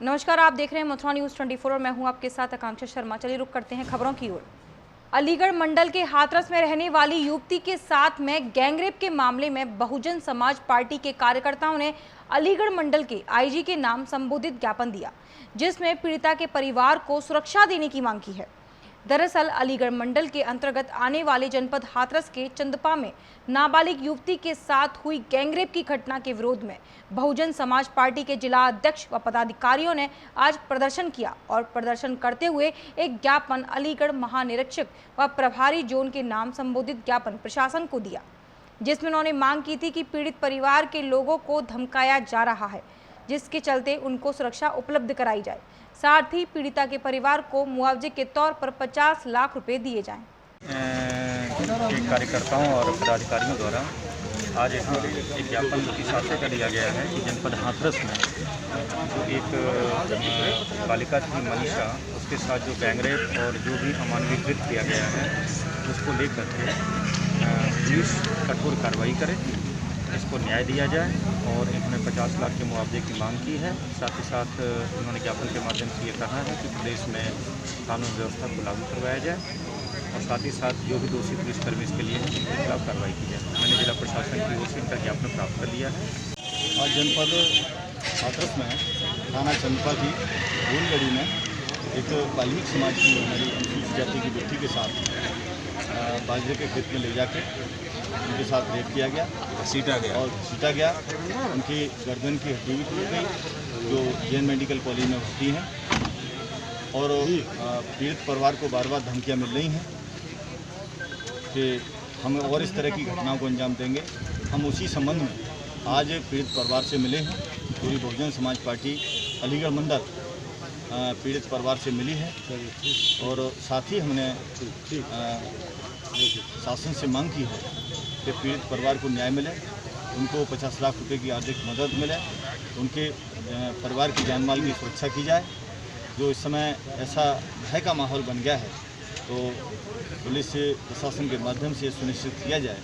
नमस्कार, आप देख रहे हैं मथुरा न्यूज़ 24 और मैं हूं आपके साथ आकांक्षा शर्मा। चलिए रुक करते हैं खबरों की ओर। अलीगढ़ मंडल के हाथरस में रहने वाली युवती के साथ में गैंगरेप के मामले में बहुजन समाज पार्टी के कार्यकर्ताओं ने अलीगढ़ मंडल के आईजी के नाम संबोधित ज्ञापन दिया, जिसमें पीड़िता के परिवार को सुरक्षा देने की मांग की है। दरअसल अलीगढ़ मंडल के अंतर्गत आने वाले जनपद हाथरस के चंदपा में नाबालिग युवती के साथ हुई गैंगरेप की घटना के विरोध में बहुजन समाज पार्टी के जिला अध्यक्ष व पदाधिकारियों ने आज प्रदर्शन किया और प्रदर्शन करते हुए एक ज्ञापन अलीगढ़ महानिरीक्षक व प्रभारी जोन के नाम संबोधित ज्ञापन प्रशासन को दिया, जिसमें उन्होंने मांग की थी कि पीड़ित परिवार के लोगों को धमकाया जा रहा है, जिसके चलते उनको सुरक्षा उपलब्ध कराई जाए। साथ ही पीड़िता के परिवार को मुआवजे के तौर पर 50 लाख रुपए दिए जाएं। के कार्यकर्ताओं और पदाधिकारियों द्वारा आज यहाँ एक ज्ञापन की साथी का दिया गया है कि जनपद हाथरस में जो एक बालिका थी मनीषा, उसके साथ जो गैंगरेप और जो भी अमानवीय कृत्य किया गया है उसको लेकर के पुलिस कठोर कार्रवाई करे, इसको न्याय दिया जाए और इन्होंने 50 लाख के मुआवजे की मांग की है। साथ ही साथ उन्होंने ज्ञापन के माध्यम से ये कहा है कि प्रदेश में कानून व्यवस्था को लागू करवाया जाए और साथ ही साथ जो भी दोषी पुलिसकर्मी इसके लिए उनके खिलाफ कार्रवाई की जाए। मैंने जिला प्रशासन की ओर से इनका ज्ञापन प्राप्त कर लिया है। आज जनपद हाथरस में थाना चंदपा की गोलगढ़ी में एक वाल्मीकि समाज की हमारी अनुसूचित जाति की व्यक्ति के साथ बाजरे के खेत में ले जाके उनके साथ रेप किया गया, घसीटा गया। उनकी गर्दन की हड्डी भी टूट गई, जो जैन मेडिकल कॉलेज में भर्ती हैं और पीड़ित परिवार को बार बार धमकियां मिल रही हैं कि हम और इस तरह की घटनाओं को अंजाम देंगे। हम उसी संबंध में आज पीड़ित परिवार से मिले हैं। पूरी बहुजन समाज पार्टी अलीगढ़ मंडल पीड़ित परिवार से मिली है और साथ ही हमने शासन से मांग की है कि पीड़ित परिवार को न्याय मिले, उनको 50 लाख रुपए की आर्थिक मदद मिले, उनके परिवार की जान माल की सुरक्षा की जाए। जो इस समय ऐसा भय का माहौल बन गया है, तो पुलिस प्रशासन के माध्यम से सुनिश्चित किया जाए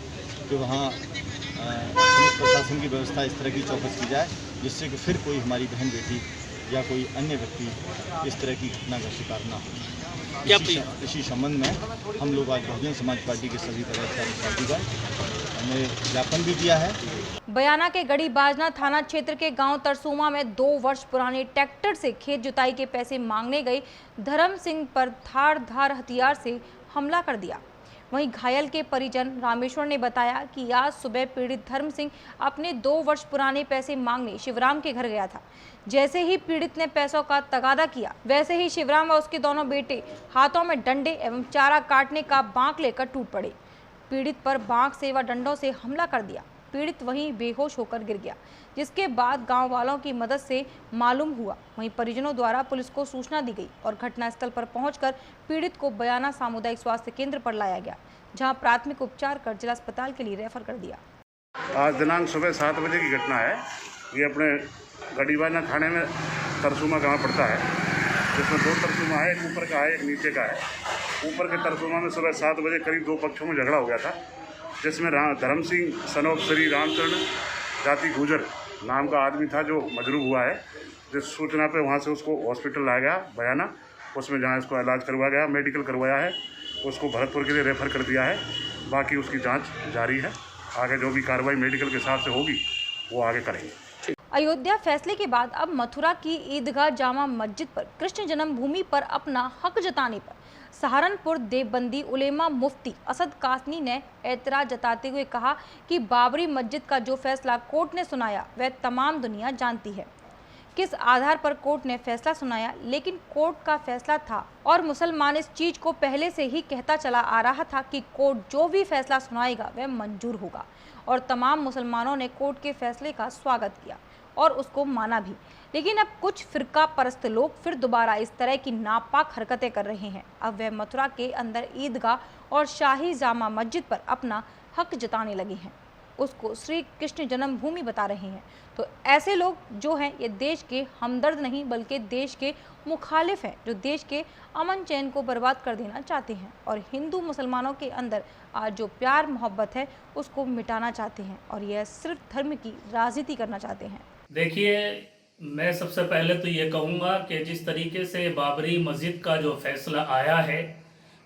कि वहाँ पुलिस प्रशासन की व्यवस्था इस तरह की चौकस की जाए, जिससे कि फिर कोई हमारी बहन बेटी या कोई अन्य व्यक्ति इस तरह की घटना का शिकार ना हो। इसी संबंध में हम लोग आज बहुजन समाज पार्टी के सभी पदाधिकारी साथीगण हमने ज्ञापन भी दिया है। बयाना के गढ़ी बाजना थाना क्षेत्र के गांव तरसुमा में 2 वर्ष पुराने ट्रैक्टर से खेत जुताई के पैसे मांगने गए धर्म सिंह पर धारदार हथियार से हमला कर दिया। वहीं घायल के परिजन रामेश्वर ने बताया कि आज सुबह पीड़ित धर्म सिंह अपने 2 वर्ष पुराने पैसे मांगने शिवराम के घर गया था। जैसे ही पीड़ित ने पैसों का तगादा किया, वैसे ही शिवराम व उसके दोनों बेटे हाथों में डंडे एवं चारा काटने का बांक लेकर टूट पड़े। पीड़ित पर बांक से व डंडों से हमला कर दिया। पीड़ित वहीं बेहोश होकर गिर गया, जिसके बाद गांव वालों की मदद से मालूम हुआ। वहीं परिजनों द्वारा पुलिस को सूचना दी गई और घटनास्थल पर पहुंचकर पीड़ित को बयाना सामुदायिक स्वास्थ्य केंद्र पर लाया गया, जहां प्राथमिक उपचार कर जिला अस्पताल के लिए रेफर कर दिया। आज दिनांक सुबह 7 बजे की घटना है। ये अपने गढ़ीबाजना थाने में तरसुमा गाँव पड़ता है, जिसमें 2 तरसुमा है, एक ऊपर का है एक नीचे का है। ऊपर के तरसुमा में सुबह 7 बजे करीब 2 पक्षों में झगड़ा हो गया था, जिसमें धर्म सिंह सनोफ श्री रामचरण जाति गुजर नाम का आदमी था जो मजरूब हुआ है। जिस सूचना पे वहाँ से उसको हॉस्पिटल लाया गया बयाना, उसमें जहाँ इसको इलाज करवाया गया, मेडिकल करवाया है, उसको भरतपुर के लिए रेफ़र कर दिया है। बाकी उसकी जांच जारी है, आगे जो भी कार्रवाई मेडिकल के हिसाब से होगी वो आगे करेंगे। अयोध्या फैसले के बाद अब मथुरा की ईदगाह जामा मस्जिद पर कृष्ण जन्मभूमि पर अपना हक जताने पर सहारनपुर देवबंदी उलेमा मुफ्ती असद कासनी ने एतराज जताते हुए कहा कि बाबरी मस्जिद का जो फैसला कोर्ट ने सुनाया वह तमाम दुनिया जानती है। किस आधार पर कोर्ट ने फैसला सुनाया, लेकिन कोर्ट का फैसला था और मुसलमान इस चीज को पहले से ही कहता चला आ रहा था कि कोर्ट जो भी फैसला सुनाएगा वह मंजूर होगा और तमाम मुसलमानों ने कोर्ट के फैसले का स्वागत किया और उसको माना भी। लेकिन अब कुछ फिरका परस्त लोग फिर दोबारा इस तरह की नापाक हरकतें कर रहे हैं। अब वह मथुरा के अंदर ईदगाह और शाही जामा मस्जिद पर अपना हक जताने लगे हैं, उसको श्री कृष्ण जन्मभूमि बता रहे हैं। तो ऐसे लोग जो हैं ये देश के हमदर्द नहीं बल्कि देश के मुखालिफ हैं, जो देश के अमन चैन को बर्बाद कर देना चाहते हैं और हिंदू मुसलमानों के अंदर आज जो प्यार मोहब्बत है उसको मिटाना चाहते हैं और यह सिर्फ धर्म की राजनीति करना चाहते हैं। देखिए, मैं सबसे पहले तो ये कहूँगा कि जिस तरीके से बाबरी मस्जिद का जो फैसला आया है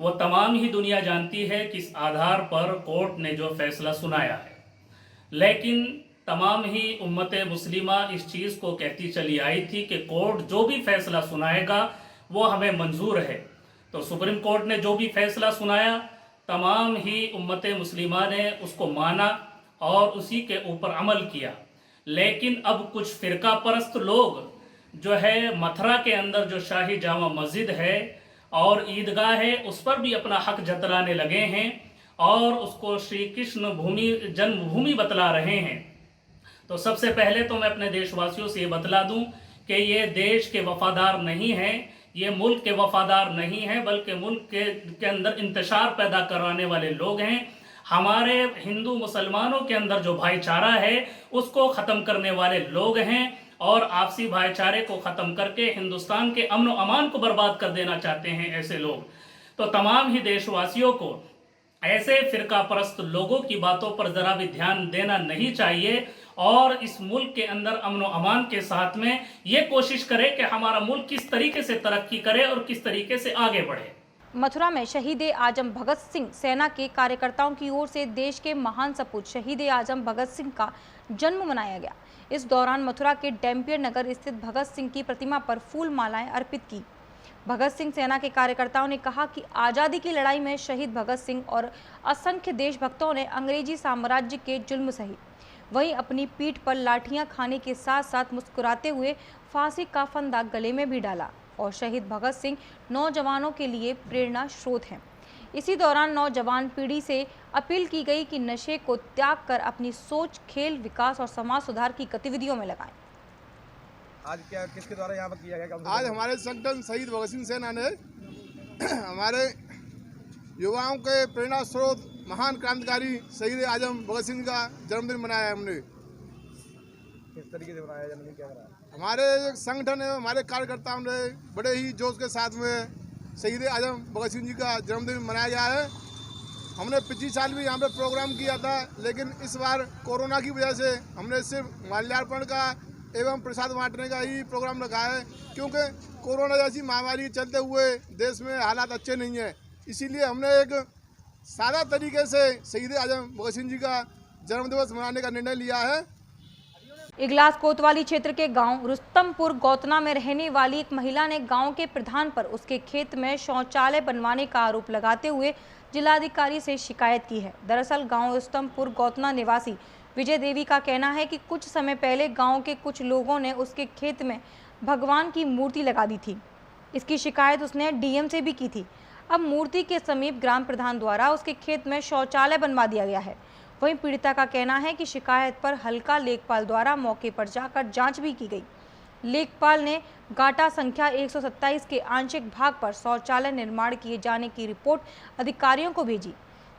वो तमाम ही दुनिया जानती है किस आधार पर कोर्ट ने जो फैसला सुनाया है, लेकिन तमाम ही उम्मत मुस्लिमा इस चीज़ को कहती चली आई थी कि कोर्ट जो भी फैसला सुनाएगा वो हमें मंजूर है। तो सुप्रीम कोर्ट ने जो भी फैसला सुनाया तमाम ही उम्मत मुस्लिमा ने उसको माना और उसी के ऊपर अमल किया। लेकिन अब कुछ फ़िरका परस्त लोग जो है मथुरा के अंदर जो शाही जामा मस्जिद है और ईदगाह है उस पर भी अपना हक जतलाने लगे हैं और उसको श्री कृष्ण भूमि जन्मभूमि बतला रहे हैं। तो सबसे पहले तो मैं अपने देशवासियों से ये बतला दूं कि ये देश के वफादार नहीं हैं, ये मुल्क के वफादार नहीं हैं, बल्कि मुल्क के अंदर इंतशार पैदा करवाने वाले लोग हैं। हमारे हिंदू मुसलमानों के अंदर जो भाईचारा है उसको ख़त्म करने वाले लोग हैं और आपसी भाईचारे को ख़त्म करके हिंदुस्तान के अमन व अमान को बर्बाद कर देना चाहते हैं ऐसे लोग। तो तमाम ही देशवासियों को ऐसे फ़िरका परस्त लोगों की बातों पर ज़रा भी ध्यान देना नहीं चाहिए और इस मुल्क के अंदर अमन व अमान के साथ में ये कोशिश करे कि हमारा मुल्क किस तरीके से तरक्की करे और किस तरीके से आगे बढ़े। मथुरा में शहीद आजम भगत सिंह सेना के कार्यकर्ताओं की ओर से देश के महान सपूत शहीद आजम भगत सिंह का जन्म मनाया गया। इस दौरान मथुरा के डैम्पियर नगर स्थित भगत सिंह की प्रतिमा पर फूल मालाएं अर्पित की। भगत सिंह सेना के कार्यकर्ताओं ने कहा कि आज़ादी की लड़ाई में शहीद भगत सिंह और असंख्य देशभक्तों ने अंग्रेजी साम्राज्य के जुल्म सही, वहीं अपनी पीठ पर लाठियां खाने के साथ साथ मुस्कुराते हुए फांसी का फंदा गले में भी डाला और शहीद भगत सिंह नौजवानों के लिए प्रेरणा स्रोत हैं। इसी दौरान नौजवान पीढ़ी से अपील की गई कि नशे को त्याग कर अपनी सोच, खेल, विकास और समाज सुधार की गतिविधियों में लगाएं। आज क्या किसके द्वारा यहाँ पर किया गया? आज हमारे संगठन शहीद भगत सिंह सेना ने हमारे युवाओं के प्रेरणा स्रोत महान क्रांतिकारी शहीद आजम भगत सिंह का जन्मदिन मनाया है। हमने किस तरीके से बनाया जन्मदिन, क्या करा? हमारे संगठन है, हमारे कार्यकर्ताओं ने बड़े ही जोश के साथ में शहीद आजम भगत सिंह जी का जन्मदिन मनाया गया है। हमने पिछले साल भी यहाँ पे प्रोग्राम किया था, लेकिन इस बार कोरोना की वजह से हमने सिर्फ माल्यार्पण का एवं प्रसाद बांटने का ही प्रोग्राम रखा है, क्योंकि कोरोना जैसी महामारी चलते हुए देश में हालात अच्छे नहीं हैं। इसीलिए हमने एक सादा तरीके से शहीद आजम भगत सिंह जी का जन्मदिवस मनाने का निर्णय लिया है। इगलास कोतवाली क्षेत्र के गांव रुस्तमपुर गौतना में रहने वाली एक महिला ने गांव के प्रधान पर उसके खेत में शौचालय बनवाने का आरोप लगाते हुए जिलाधिकारी से शिकायत की है। दरअसल गांव रुस्तमपुर गौतना निवासी विजय देवी का कहना है कि कुछ समय पहले गांव के कुछ लोगों ने उसके खेत में भगवान की मूर्ति लगा दी थी। इसकी शिकायत उसने डीएम से भी की थी। अब मूर्ति के समीप ग्राम प्रधान द्वारा उसके खेत में शौचालय बनवा दिया गया है। वहीं पीड़िता का कहना है कि शिकायत पर हल्का लेखपाल द्वारा मौके पर जाकर जांच भी की गई। लेखपाल ने गाटा संख्या 127 के आंशिक भाग पर शौचालय निर्माण किए जाने की रिपोर्ट अधिकारियों को भेजी,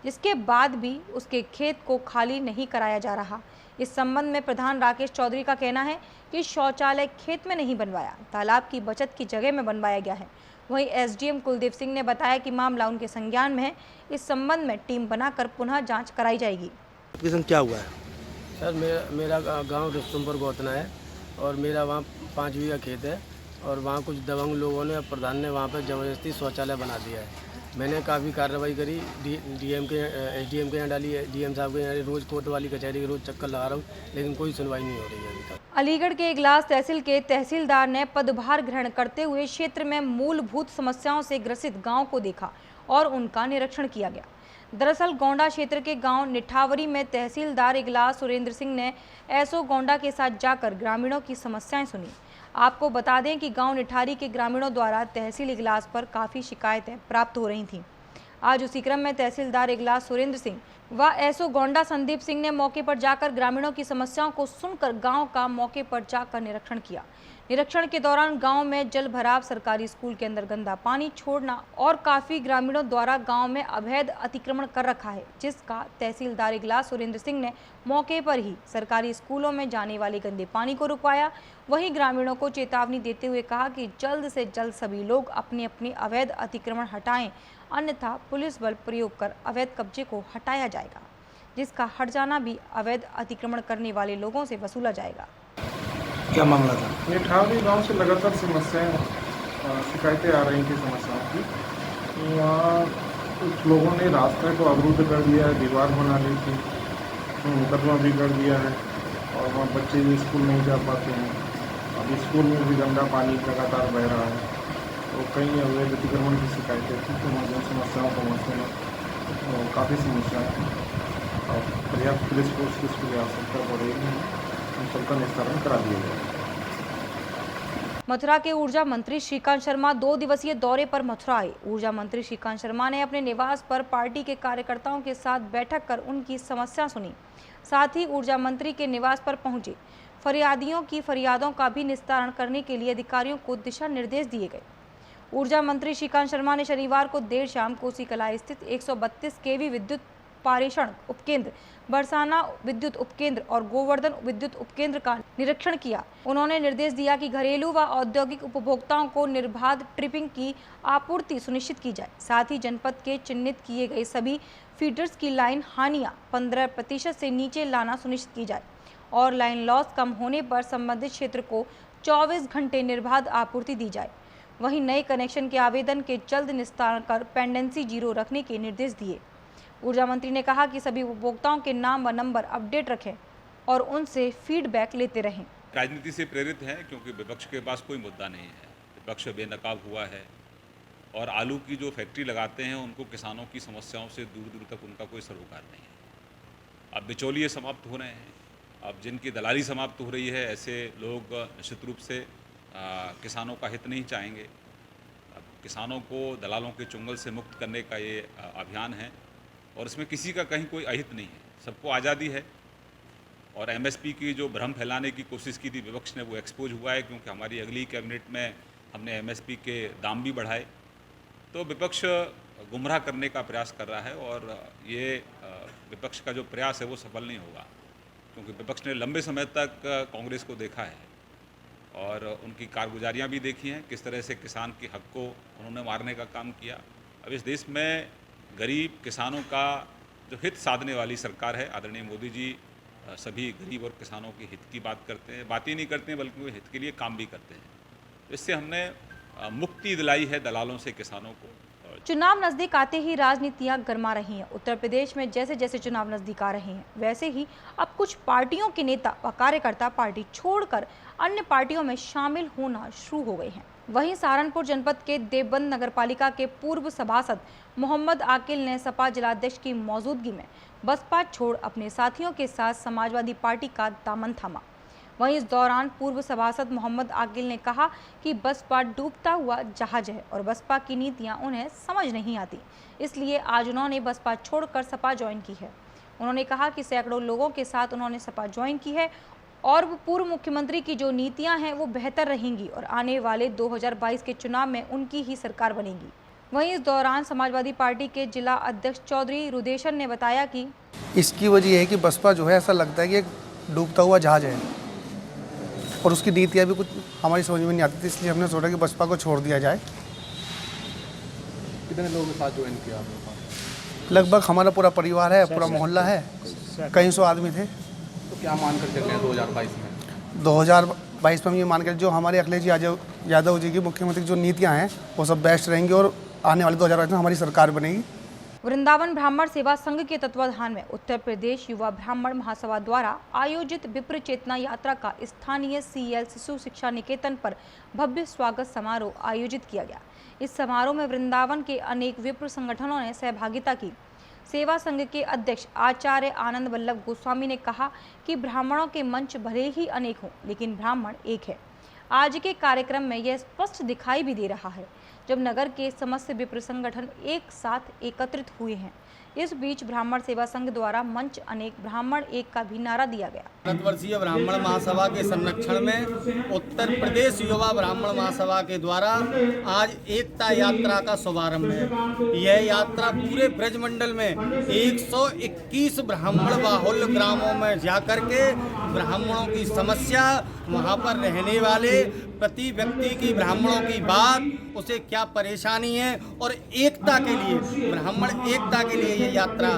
जिसके बाद भी उसके खेत को खाली नहीं कराया जा रहा। इस संबंध में प्रधान राकेश चौधरी का कहना है कि शौचालय खेत में नहीं बनवाया, तालाब की बचत की जगह में बनवाया गया है। वहीं एसडीएम कुलदीप सिंह ने बताया कि मामला उनके संज्ञान में है। इस संबंध में टीम बनाकर पुनः जांच कराई जाएगी। क्या हुआ है? सर मेरा गांव रुस्तमपुर गौतना है और मेरा वहाँ 5 बीघा खेत है और वहाँ कुछ दबंग लोगों ने और प्रधान ने वहाँ पर ज़बरदस्ती शौचालय बना दिया है। मैंने काफ़ी कार्रवाई करी, एसडीएम के यहाँ डाली है, डीएम साहब के यहाँ रोज़ कोतवाली कचहरी के रोज़ चक्कर लगा रहा हूँ, लेकिन कोई सुनवाई नहीं हो रही है अभी तक। अलीगढ़ के इगलास तहसील के तहसीलदार ने पदभार ग्रहण करते हुए क्षेत्र में मूलभूत समस्याओं से ग्रसित गाँव को देखा और उनका निरीक्षण किया गया। दरअसल गोंडा क्षेत्र के गांव निठावरी में तहसीलदार इगलास सुरेंद्र सिंह ने एसओ गोंडा के साथ जाकर ग्रामीणों की समस्याएं सुनी। आपको बता दें कि गांव निठारी के ग्रामीणों द्वारा तहसील इगलास पर काफ़ी शिकायतें प्राप्त हो रही थीं। आज उसी क्रम में तहसीलदार इगलास सुरेंद्र सिंह व एसओ गोंडा संदीप सिंह ने मौके पर जाकर ग्रामीणों की समस्याओं को सुनकर गाँव का मौके पर जाकर निरीक्षण किया। निरीक्षण के दौरान गांव में जल भराव, सरकारी स्कूल के अंदर गंदा पानी छोड़ना और काफ़ी ग्रामीणों द्वारा गांव में अवैध अतिक्रमण कर रखा है, जिसका तहसीलदार इगलास सुरेंद्र सिंह ने मौके पर ही सरकारी स्कूलों में जाने वाले गंदे पानी को रुकवाया। वहीं ग्रामीणों को चेतावनी देते हुए कहा कि जल्द से जल्द सभी लोग अपने अपने अवैध अतिक्रमण हटाएं, अन्यथा पुलिस बल प्रयोग कर अवैध कब्जे को हटाया जाएगा, जिसका हट जाना भी अवैध अतिक्रमण करने वाले लोगों से वसूला जाएगा। क्या मामला था? ये ठावरी गांव से लगातार समस्याएं शिकायतें आ रही थी समस्याओं की। वहाँ कुछ लोगों ने रास्ते को अवरुद्ध कर दिया है, दीवार बना ली थी, मुकदमा भी कर दिया है और वहाँ बच्चे भी स्कूल नहीं जा पाते हैं। अब स्कूल में भी गंदा पानी लगातार बह रहा है, तो कई अवैध अतिक्रमण की शिकायतें थी। तो उन समस्याओं को मसले में काफ़ी समस्याएँ हैं और पर्याप्त पुलिस फोर्स की इसके लिए आवश्यकता पड़ेगी। उन सबका निस्तारण करा दिया जाएगा। मथुरा के ऊर्जा मंत्री श्रीकांत शर्मा 2 दिवसीय दौरे पर मथुरा आए। ऊर्जा मंत्री श्रीकांत शर्मा ने अपने निवास पर पार्टी के कार्यकर्ताओं के साथ बैठक कर उनकी समस्या सुनी। साथ ही ऊर्जा मंत्री के निवास पर पहुंचे फरियादियों की फरियादों का भी निस्तारण करने के लिए अधिकारियों को दिशा निर्देश दिए गए। ऊर्जा मंत्री श्रीकांत शर्मा ने शनिवार को देर शाम कोसी कला स्थित 132 केवी विद्युत पारेषण उपकेंद्र, बरसाना विद्युत उपकेंद्र और गोवर्धन विद्युत उपकेंद्र का निरीक्षण किया। उन्होंने निर्देश दिया कि घरेलू व औद्योगिक उपभोक्ताओं को निर्बाध ट्रिपिंग की आपूर्ति सुनिश्चित की जाए। साथ ही जनपद के चिन्हित किए गए सभी फीडर्स की लाइन हानियां 15% से नीचे लाना सुनिश्चित की जाए और लाइन लॉस कम होने पर संबंधित क्षेत्र को 24 घंटे निर्बाध आपूर्ति दी जाए। वहीं नए कनेक्शन के आवेदन के जल्द निस्तारण कर पेंडेंसी 0 रखने के निर्देश दिए। ऊर्जा मंत्री ने कहा कि सभी उपभोक्ताओं के नाम व नंबर अपडेट रखें और उनसे फीडबैक लेते रहें। राजनीति से प्रेरित है क्योंकि विपक्ष के पास कोई मुद्दा नहीं है, विपक्ष बेनकाब हुआ है और आलू की जो फैक्ट्री लगाते हैं उनको किसानों की समस्याओं से दूर दूर तक उनका कोई सरोकार नहीं है। अब बिचौलिए समाप्त हो रहे हैं, अब जिनकी दलाली समाप्त हो रही है, ऐसे लोग निश्चित रूप से किसानों का हित नहीं चाहेंगे। अब किसानों को दलालों के चुंगल से मुक्त करने का ये अभियान है और इसमें किसी का कहीं कोई अहित नहीं है, सबको आज़ादी है। और एमएसपी की जो भ्रम फैलाने की कोशिश की थी विपक्ष ने, वो एक्सपोज हुआ है क्योंकि हमारी अगली कैबिनेट में हमने एमएसपी के दाम भी बढ़ाए। तो विपक्ष गुमराह करने का प्रयास कर रहा है और ये विपक्ष का जो प्रयास है वो सफल नहीं होगा क्योंकि विपक्ष ने लंबे समय तक कांग्रेस को देखा है और उनकी कारगुजारियाँ भी देखी हैं, किस तरह से किसान के हक को उन्होंने मारने का काम किया। अब इस देश में गरीब किसानों का जो हित साधने वाली सरकार है, आदरणीय मोदी जी सभी गरीब और किसानों के हित की बात करते हैं, बात ही नहीं करते हैं बल्कि वो हित के लिए काम भी करते हैं। इससे हमने मुक्ति दिलाई है दलालों से किसानों को। चुनाव नजदीक आते ही राजनीतियां गर्मा रही हैं। उत्तर प्रदेश में जैसे जैसे चुनाव नजदीक आ रहे हैं वैसे ही अब कुछ पार्टियों के नेता व कार्यकर्ता पार्टी छोड़कर अन्य पार्टियों में शामिल होना शुरू हो गए हैं। वहीं सहारनपुर जनपद के देवबंद नगरपालिका के पूर्व सभासद मोहम्मद आकिल ने सपा जिलाध्यक्ष की मौजूदगी में बसपा छोड़ अपने साथियों के साथ समाजवादी पार्टी का दामन थामा। वहीं इस दौरान पूर्व सभासद मोहम्मद आकिल ने कहा कि बसपा डूबता हुआ जहाज है और बसपा की नीतियां उन्हें समझ नहीं आती, इसलिए आज उन्होंने बसपा छोड़कर सपा ज्वाइन की है। उन्होंने कहा कि सैकड़ों लोगों के साथ उन्होंने सपा ज्वाइन की है और पूर्व मुख्यमंत्री की जो नीतियां हैं वो बेहतर रहेंगी और आने वाले 2022 के चुनाव में उनकी ही सरकार बनेगी। वहीं इस दौरान समाजवादी पार्टी के जिला अध्यक्ष चौधरी रुदेशन ने बताया कि इसकी वजह है कि बसपा जो है ऐसा लगता है कि एक डूबता हुआ जहाज है और उसकी नीतियाँ भी कुछ हमारी समझ में नहीं आती थी, इसलिए हमने सोचा कि बसपा को छोड़ दिया जाए। कितने लोगों के साथ ज्वाइन किया आपने? लगभग हमारा पूरा परिवार है, पूरा मोहल्ला है, कई सौ आदमी थे। तो क्या मानकर चल रहे हैं 2022 में? 2022 में हम ये मानकर जो हमारे अखिलेश यादव जी की मुख्यमंत्री की जो नीतियाँ हैं वो सब बेस्ट रहेंगी और आने वाले 2022 में हमारी सरकार बनेगी। वृंदावन ब्राह्मण सेवा संघ के तत्वाधान में उत्तर प्रदेश युवा ब्राह्मण महासभा द्वारा आयोजित विप्र चेतना यात्रा का स्थानीय CL शिशु शिक्षा निकेतन पर भव्य स्वागत समारोह आयोजित किया गया। इस समारोह में वृंदावन के अनेक विप्र संगठनों ने सहभागिता की। सेवा संघ के अध्यक्ष आचार्य आनंद वल्लभ गोस्वामी ने कहा कि ब्राह्मणों के मंच भले ही अनेक हों लेकिन ब्राह्मण एक है। आज के कार्यक्रम में यह स्पष्ट दिखाई भी दे रहा है जब नगर के समस्त विप्र संगठन एक साथ एकत्रित हुए हैं। इस बीच ब्राह्मण सेवा संघ द्वारा मंच अनेक ब्राह्मण एक का भी नारा दिया गया। भारतवर्षीय ब्राह्मण महासभा के संरक्षण में उत्तर प्रदेश युवा ब्राह्मण महासभा के द्वारा आज एकता यात्रा का शुभारंभ है। यह यात्रा पूरे ब्रजमंडल में 121 ब्राह्मण बाहुल्य ग्रामों में जाकर के ब्राह्मणों की समस्या, वहाँ पर रहने वाले प्रति व्यक्ति की ब्राह्मणों की बात, उसे क्या परेशानी है और एकता के लिए, ब्राह्मण एकता के लिए ये यात्रा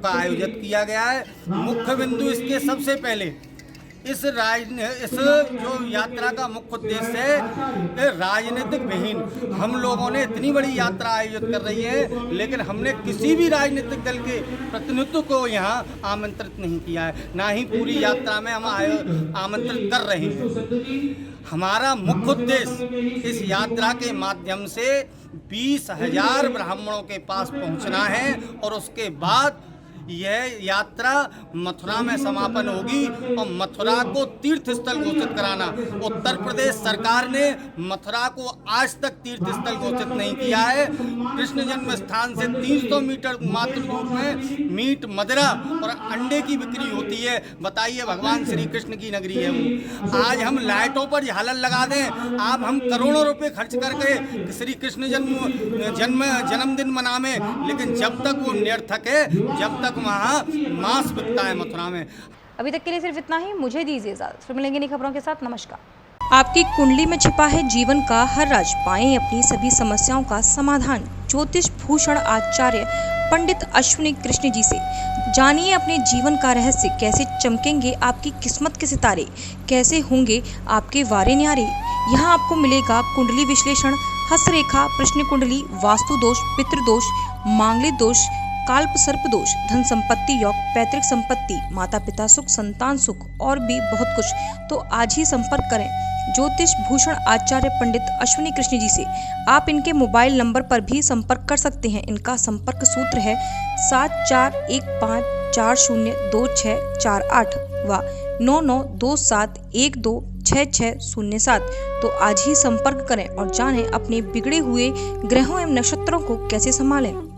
का आयोजित किया गया है। मुख्य बिंदु इसके सबसे पहले इस जो यात्रा का मुख्य उद्देश्य है कि राजनीतिक विहीन, हम लोगों ने इतनी बड़ी यात्रा आयोजित कर रही है लेकिन हमने किसी भी राजनीतिक दल के प्रतिनिधित्व को यहाँ आमंत्रित नहीं किया है, ना ही पूरी यात्रा में हम आमंत्रित कर रहे हैं। हमारा मुख्य उद्देश्य इस यात्रा के माध्यम से 20,000 ब्राह्मणों के पास पहुँचना है और उसके बाद यह यात्रा मथुरा में समापन होगी और मथुरा को तीर्थ स्थल घोषित कराना। उत्तर प्रदेश सरकार ने मथुरा को आज तक तीर्थ स्थल घोषित नहीं किया है। कृष्ण जन्म स्थान से 300 मीटर मात्र दूर में मीट, मदिरा और अंडे की बिक्री होती है। बताइए, भगवान श्री कृष्ण की नगरी है वो। आज हम लाइटों पर झालर लगा दें, आप हम करोड़ों रुपए खर्च करके श्री कृष्ण जन्मदिन मनावे, लेकिन जब तक वो निरर्थक है, जब तक वहाँ मांस बिकता है मथुरा में। अभी तक के लिए सिर्फ इतना ही। मुझे दीजिए इजाजत, फिर मिलेंगे नई खबरों के साथ। नमस्कार। आपकी कुंडली में छिपा है जीवन का हर राज। पाएं अपनी सभी समस्याओं का समाधान ज्योतिष भूषण आचार्य पंडित अश्विनी कृष्ण जी से। जानिए अपने जीवन का रहस्य, कैसे चमकेंगे आपकी किस्मत के सितारे, कैसे होंगे आपके वारे न्यारे। यहाँ आपको मिलेगा कुंडली विश्लेषण, हस्तरेखा, प्रश्न कुंडली, वास्तु दोष, पितृदोष, मांगलिक दोष, काल्प सर्प दोष, धन संपत्ति योग, पैतृक संपत्ति, माता पिता सुख, संतान सुख और भी बहुत कुछ। तो आज ही संपर्क करें ज्योतिष भूषण आचार्य पंडित अश्विनी कृष्ण जी से। आप इनके मोबाइल नंबर पर भी संपर्क कर सकते हैं। इनका संपर्क सूत्र है 7415402648 व 9927126607। तो आज ही संपर्क करें और जानें अपने बिगड़े हुए ग्रहों एवं नक्षत्रों को कैसे संभालें।